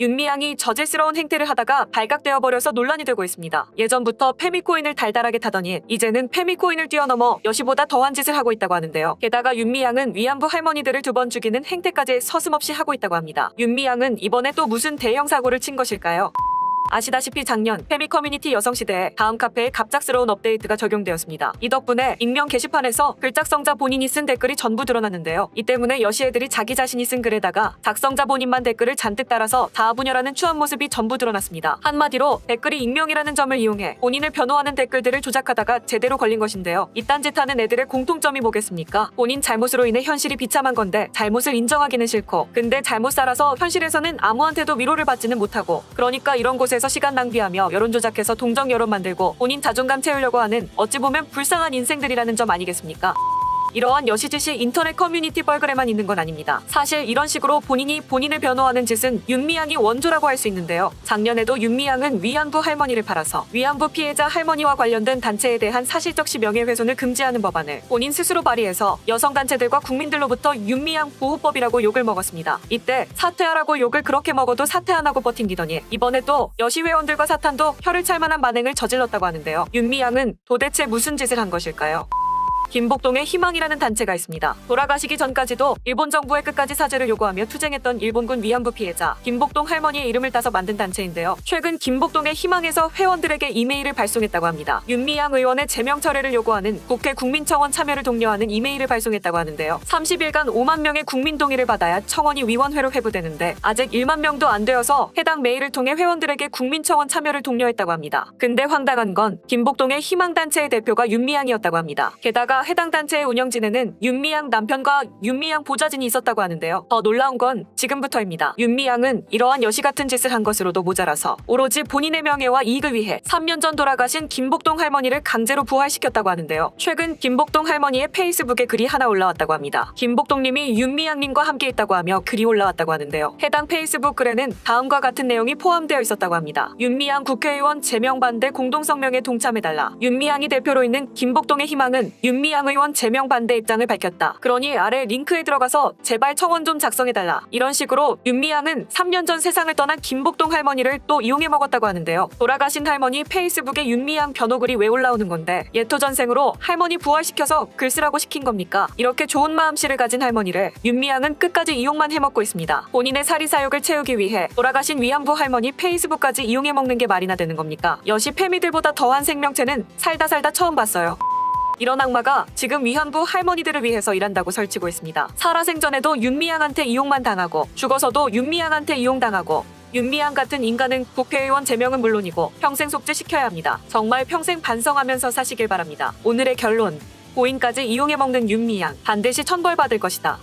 윤미향이 저질스러운 행태를 하다가 발각되어 버려서 논란이 되고 있습니다. 예전부터 페미코인을 달달하게 타더니 이제는 페미코인을 뛰어넘어 여시보다 더한 짓을 하고 있다고 하는데요. 게다가 윤미향은 위안부 할머니들을 2번 죽이는 행태까지 서슴없이 하고 있다고 합니다. 윤미향은 이번에 또 무슨 대형 사고를 친 것일까요? 아시다시피 작년 페미커뮤니티 여성시대에 다음 카페에 갑작스러운 업데이트가 적용되었습니다. 이 덕분에 익명 게시판에서 글 작성자 본인이 쓴 댓글이 전부 드러났는데요. 이 때문에 여시애들이 자기 자신이 쓴 글에다가 작성자 본인만 댓글을 잔뜩 달아서 다분열하는 추한 모습이 전부 드러났습니다. 한마디로 댓글이 익명이라는 점을 이용해 본인을 변호하는 댓글들을 조작하다가 제대로 걸린 것인데요. 이딴 짓 하는 애들의 공통점이 뭐겠습니까? 본인 잘못으로 인해 현실이 비참한 건데 잘못을 인정하기는 싫고, 근데 잘못 살아서 현실에서는 아무한테도 위로를 받지는 못하고, 그러니까 이런 곳에서 시간 낭비하며 여론 조작해서 동정 여론 만들고 본인 자존감 채우려고 하는 어찌 보면 불쌍한 인생들이라는 점 아니겠습니까? 이러한 여시짓이 인터넷 커뮤니티 뻘글에만 있는 건 아닙니다. 사실 이런 식으로 본인이 본인을 변호하는 짓은 윤미향이 원조라고 할 수 있는데요. 작년에도 윤미향은 위안부 할머니를 팔아서 위안부 피해자 할머니와 관련된 단체에 대한 사실적시 명예훼손을 금지하는 법안을 본인 스스로 발의해서 여성단체들과 국민들로부터 윤미향 보호법이라고 욕을 먹었습니다. 이때 사퇴하라고 욕을 그렇게 먹어도 사퇴 안 하고 버틴기더니 이번에 또 여시 회원들과 사탄도 혀를 찰 만한 만행을 저질렀다고 하는데요. 윤미향은 도대체 무슨 짓을 한 것일까요? 김복동의 희망이라는 단체가 있습니다. 돌아가시기 전까지도 일본 정부에 끝까지 사죄를 요구하며 투쟁했던 일본군 위안부 피해자 김복동 할머니의 이름을 따서 만든 단체인데요. 최근 김복동의 희망에서 회원들에게 이메일을 발송했다고 합니다. 윤미향 의원의 제명 철회를 요구하는 국회 국민청원 참여를 독려하는 이메일을 발송했다고 하는데요. 30일간 5만 명의 국민 동의를 받아야 청원이 위원회로 회부되는데 아직 1만 명도 안 되어서 해당 메일을 통해 회원들에게 국민청원 참여를 독려했다고 합니다. 근데 황당한 건 김복동의 희망단체의 대표가 윤미향이었다고 합니다. 게다가 해당 단체의 운영진에는 윤미향 남편과 윤미향 보좌진이 있었다고 하는데요. 더 놀라운 건 지금부터입니다. 윤미향은 이러한 여시 같은 짓을 한 것으로도 모자라서 오로지 본인의 명예와 이익을 위해 3년 전 돌아가신 김복동 할머니를 강제로 부활시켰다고 하는데요. 최근 김복동 할머니의 페이스북에 글이 하나 올라왔다고 합니다. 김복동님이 윤미향님과 함께 있다고 하며 글이 올라왔다고 하는데요. 해당 페이스북 글에는 다음과 같은 내용이 포함되어 있었다고 합니다. 윤미향 국회의원 제명 반대 공동성명에 동참해달라. 윤미향이 대표로 있는 김복동의 희망은 윤미향 의원 제명 반대 입장을 밝혔다. 그러니 아래 링크에 들어가서 제발 청원 좀 작성해달라. 이런 식으로 윤미향은 3년 전 세상을 떠난 김복동 할머니를 또 이용해 먹었다고 하는데요. 돌아가신 할머니 페이스북에 윤미향 변호글이 왜 올라오는 건데 예토전생으로 할머니 부활시켜서 글 쓰라고 시킨 겁니까? 이렇게 좋은 마음씨를 가진 할머니를 윤미향은 끝까지 이용만 해먹고 있습니다. 본인의 사리사욕을 채우기 위해 돌아가신 위안부 할머니 페이스북까지 이용해 먹는 게 말이나 되는 겁니까? 여시 페미들보다 더한 생명체는 살다 처음 봤어요. 이런 악마가 지금 위안부 할머니들을 위해서 일한다고 설치고 있습니다. 살아생전에도 윤미향한테 이용만 당하고 죽어서도 윤미향한테 이용당하고 윤미향 같은 인간은 국회의원 제명은 물론이고 평생 속죄시켜야 합니다. 정말 평생 반성하면서 사시길 바랍니다. 오늘의 결론. 고인까지 이용해먹는 윤미향 반드시 천벌받을 것이다.